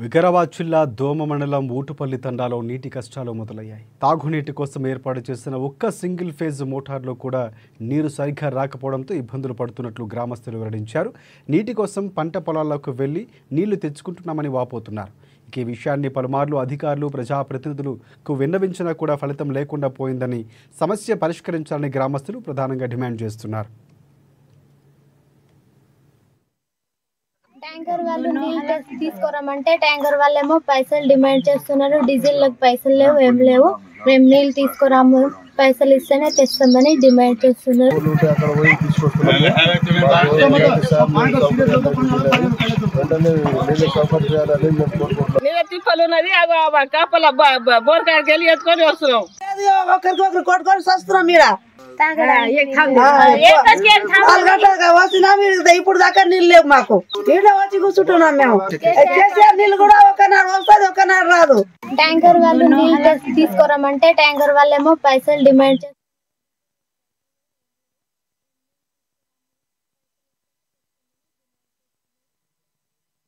వికారాబాద్ జిల్లా దోమ మండలం ఊటుపల్లి తండాలో నీటి కష్టాలు మొదలయ్యాయి. తాగునీటి కోసం ఏర్పాటు చేసిన ఒక్క సింగిల్ ఫేజ్ మోటార్లో కూడా నీరు సరిగ్గా రాకపోవడంతో ఇబ్బందులు పడుతున్నట్లు గ్రామస్తులు వెల్లడించారు. నీటి కోసం పంట పొలాల్లోకి వెళ్లి నీళ్లు తెచ్చుకుంటున్నామని వాపోతున్నారు. ఈ విషయాన్ని పలుమార్లు అధికారులు ప్రజాప్రతినిధులకు విన్నవించినా కూడా ఫలితం లేకుండా పోయిందని, సమస్య పరిష్కరించాలని గ్రామస్తులు ప్రధానంగా డిమాండ్ చేస్తున్నారు. ట్యాంకర్ వాళ్ళు నీళ్ళు తీసుకురమంటే ట్యాంకర్ వాళ్ళేమో పైసలు డిమాండ్ చేస్తున్నారు. డీజిల్ లకు పైసలు లేవు, ఏం లేవు. మేము నీళ్ళు తీసుకురాము, పైసలు ఇస్తేనే తెస్తామని డిమాండ్ చేస్తున్నారు. తిప్పలు ఉన్నది కాపల బోర్ కాడికి వెళ్ళి ఎత్తుకొని వస్తున్నాం. ఒకరికొకరు కొట్టుకొని వస్తున్నాం. మీరు ఇప్పుడు దాకా నీళ్ళు లేవు మాకు. నీళ్ళు వచ్చి కూర్చుంటున్నాం మేము. కేసీఆర్ నీళ్ళు కూడా ఒకనాడు వస్తుంది, ఒకనాడు రాదు. ట్యాంకర్ వాళ్ళు నీళ్ళు తీసుకురమంటే ట్యాంకర్ వాళ్ళేమో పైసలు డిమాండ్